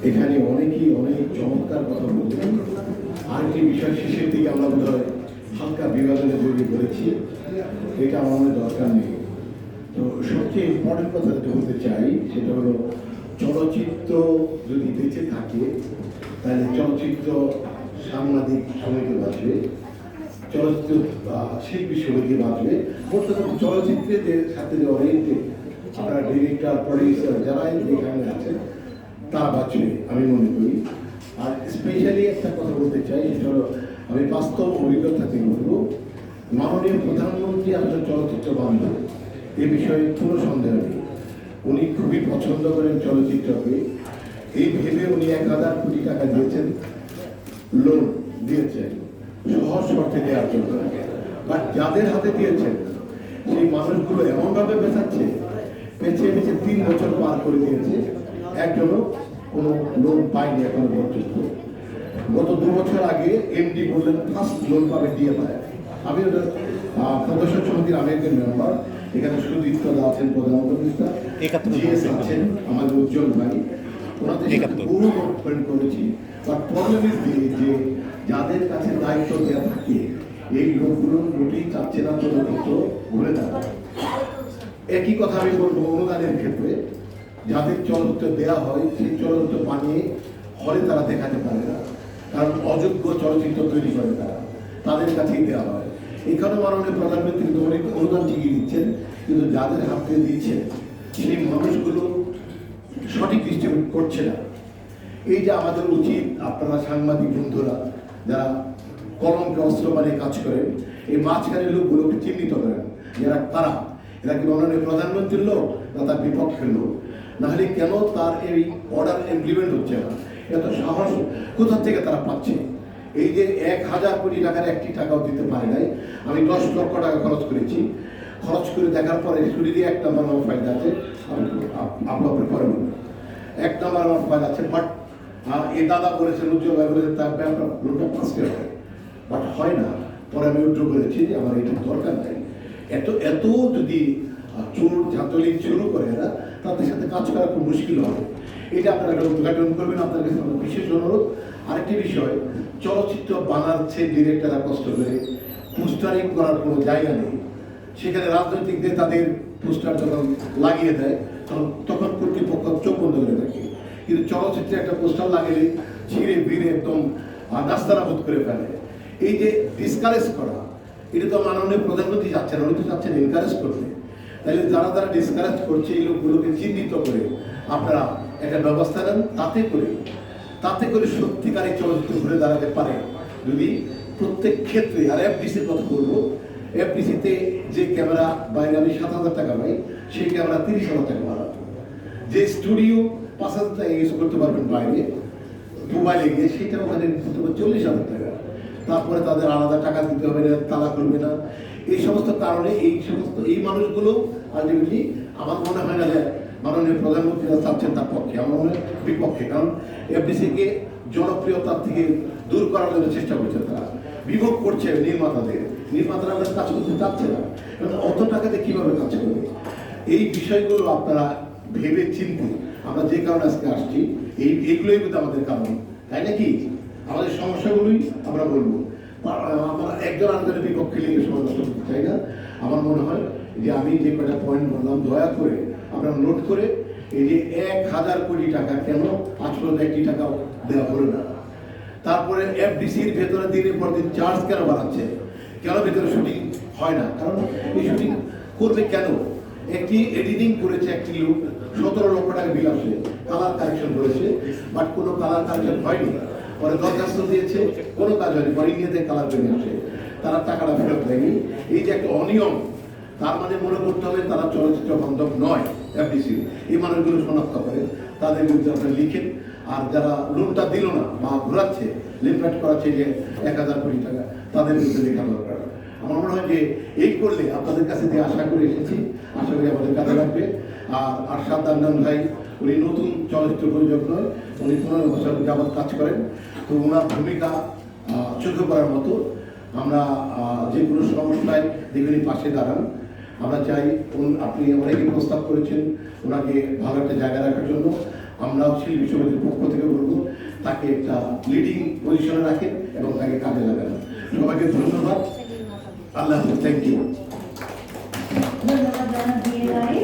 এখানে অনেকেই অনেক চমৎকার কথা বললেন। আরেকটি বিষয় শেষের দিকে আমরা বোধহয় হালকা বিভাজনে তৈরি করেছি, এটা আমাদের দরকার নেই। তো সবচেয়ে ইম্পর্টেন্ট কথা যেটা বলতে চাই সেটা হলো চলচ্চিত্র যদি বেঁচে থাকে তাহলে চলচ্চিত্র সাংবাদিক সমিতি বাঁচবে, চলচ্চিত্র শিল্পী সমিতি বাঁচবে। বর্তমান চলচ্চিত্রে যে সাথে যে ওরিয়েন্টেড আপনারা ডিরেক্টর প্রডিউসার যারা এখানে আছেন তারা বাঁচবে আমি মনে করি। আর স্পেশালি একটা কথা বলতে চাই, সেটা হলো আমি বাস্তব অভিজ্ঞতা থেকে বলবো, মাননীয় প্রধানমন্ত্রী আসলে চলচ্চিত্র বান্ধব এ বিষয়ে কোনো সন্দেহ নেই। উনি খুবই পছন্দ করেন চলচ্চিত্রকে, এই ভেবে উনি 1000 কোটি টাকা দিয়েছেন, লোন দিয়েছেন সহজ শর্তে দেওয়ার জন্য। বাট যাদের হাতে দিয়েছেন সেই মানুষগুলো এমনভাবে বেঁচাচ্ছে, বেছে বেছে 3 বছর পার করে দিয়েছে, একজনও কোনো লোন পায়নি এখনো পর্যন্ত। গত 2 বছর আগে এমডি বললেন ফার্স্ট লোন পাবে দিয়ে পায়। আমি ওটা প্রদর্শন সমিতির আমি একজন মেম্বার, এখানে সুদীপ্ত আছেন প্রধান উপদেষ্টা, জিএস আছেন আমাদের উজ্জ্বল ভাই, ওনাদের সাথে বহু কনফারেন্স করেছি। বাট প্রবলেম ইজ যে যাদের কাছে দায়িত্ব দেওয়া থাকে এই লোকগুলো মোটেই চাচ্ছে না চলচ্চিত্র ঘুরে থাকে। একই কথা আমি বলবো অনুদানের ক্ষেত্রে, যাদের চলচ্চিত্র দেওয়া হয় সেই চলচ্চিত্র বানিয়ে হলে তারা দেখাতে পারে না, কারণ অযোগ্য চলচ্চিত্র তৈরি করে তারা, তাদের কাছেই দেওয়া হয়। এখানে মাননীয় প্রধানমন্ত্রী অনেক অনুদান ঠিকই দিচ্ছেন, কিন্তু যাদের হাতে দিচ্ছেন সেই মানুষগুলো সঠিক ডিস্ট্রিবিউট করছে না। এই যে আমাদের উচিত, আপনারা সাংবাদিক বন্ধুরা যারা কলমকে অস্ত্র বানিয়ে কাজ করেন, এই মাঝখানের লোকগুলোকে চিহ্নিত করেন যারা তারা, এরা কি মাননীয় প্রধানমন্ত্রীর লোক না তার বিপক্ষের লোক, নাহলে কেন তার এই অর্ডার ইমপ্লিমেন্ট হচ্ছে না, এত সাহস কোথা থেকে তারা পাচ্ছে? এই যে 1000 কোটি টাকার একটি টাকাও দিতে পারে নাই, আমি 10 লক্ষ টাকা খরচ করেছি, খরচ করে দেখার পরে শুধু দিয়ে 1 নম্বর আমার ফাইল আছে, আপনার পরে বলবেন 1 নম্বর আমার ফাইল আছে। বাট এই দাদা বলেছেন, উজ্জ্বল ভাই বলেছেন তার ব্যাপার লোনটা পাসতে হবে, বাট হয় না। পরে আমি উদ্যোগ করেছি যে আমার এটা দরকার নেই। এত যদি চোর ছাত্রলীগ শুরু করে এরা, তাদের সাথে কাজ করা খুব মুশকিল হবে। এটা আপনারা একটা উদ্ঘাটন করবেন, আপনার কাছে আমার বিশেষ অনুরোধ। আরেকটি বিষয়, চলচ্চিত্র বানাচ্ছে ডিরেক্টররা কষ্ট করে, পোস্টারিং করার কোনো জায়গা নেই। সেখানে রাজনৈতিক নেতাদের পোস্টার যখন লাগিয়ে দেয় তখন কর্তৃপক্ষ চোখ বন্ধ করে থাকে, কিন্তু চলচ্চিত্রে একটা পোস্টার লাগিয়ে ছিঁড়ে ভিড়ে একদম নাস্তানাবোধ করে ফেলে। এই যে ডিসকারেজ করা, এটা তো মাননীয় প্রধানমন্ত্রী যাচ্ছেন, উনি তো চাচ্ছেন এনকারেজ করতে। তাহলে যারা ডিসকারেজ করছে এই লোকগুলোকে চিহ্নিত করে আপনারা একটা ব্যবস্থা নেন, তাতে করে সত্যিকারের চলচ্চিত্র ঘুরে দাঁড়াতে পারে। যদি প্রত্যেক ক্ষেত্রে, আর এফডিসির কথা বলবো, এফডিসিতে যে ক্যামেরা বাইরে আমি 7000 টাকা পাই, সেই ক্যামেরা 30,000 টাকা বাড়াতো। যে স্টুডিও 5000 টাকা ইউজ করতে পারবেন বাইরে মোবাইলে গিয়ে, সেটা ওখানে 40,000 টাকা। তারপরে তাদের আলাদা টাকা দিতে হবে না, তালা করবে না। এই সমস্ত কারণে এই মানুষগুলো আলটিমেটলি আমার মনে হয় না যে মাননীয় প্রধানমন্ত্রীরা চাচ্ছেন তার পক্ষে, আমার মনে হয় বিপক্ষে। কারণ এফডিসিকে জনপ্রিয়তার থেকে দূর করার জন্য চেষ্টা করছে তারা, বিভোগ করছে নির্মাতারা কাজ করতে চাচ্ছে না, কারণ অত টাকাতে কিভাবে কাজ করবে। এই বিষয়গুলো আপনারা ভেবে চিনতে, আমরা যে কারণে আজকে আসছি, এইগুলোই কিন্তু আমাদের কারণ, তাই নাকি? আমাদের সমস্যাগুলোই আমরা বলবো। আমরা একজন আরেকজনের বিপক্ষে লিখে সমাধান করতে চাই না। আমার মনে হয় যে আমি যে কটা পয়েন্ট বললাম, দয়া করে আপনারা নোট করে, এই যে 1000 কোটি টাকা কেন আজ পর্যন্ত 1টি টাকাও দেওয়া হলো না। তারপরে এফডিসির ভেতরে দিনের পর দিন চার্জ কেন বাড়াচ্ছে, কেন ভেতরে শুটিং হয় না? কারণ এই শুটিং করবে কেন? একটি এডিটিং করেছে একটি লোক, 17 লক্ষ টাকা বিল আসে, কালার কারেকশন করেছে, বাট কোনো কালার কারেকশন হয়নি। পরে দরখাস্ত দিয়েছে, কোনো কাজ হয়নি, পরে ইন্ডিয়াতে কালার বেরিয়ে আসে, তারা টাকাটা ফেরত দেয়নি। এই যে একটা অনিয়ম, তার মানে মনে করতে হবে তারা চলচ্চিত্র বান্ধব নয়। এফডিসি এই মানুষগুলো শনাক্ত করে, তাদের বিরুদ্ধে আপনারা লিখেন। আর যারা লোনটা দিল না বা ঘোরাচ্ছে, লিমিট করাচ্ছে যে 1000 কোটি টাকা, তাদের বিরুদ্ধে লেখা দরকার। আমার মনে হয় যে এই করলে আপনাদের কাছে যে আশা করে এসেছি, আশা করি আমাদের কাজে লাগবে। আর আরশাদ আন্নান ভাই, উনি নতুন চলচ্চিত্র প্রযোজক নয়, উনি 15 বছর যাবৎ কাজ করেন। তো ওনার ভূমিকা চোখে পড়ার মতো। আমরা যে কোনো সমস্যায় দেখবেন পাশে দাঁড়ান। আমরা চাই, আপনি অনেকে প্রস্তাব করেছেন ওনাকে ভালো একটা জায়গা রাখার জন্য। আমরাও শিল্পী সমিতির পক্ষ থেকে বলবো তাকে একটা লিডিং পজিশনে রাখেন এবং তাকে কাজে লাগান। সবাইকে ধন্যবাদ। আল্লাহ হাফেজ। Thank you. ধন্যবাদ জানাব বিএনআই।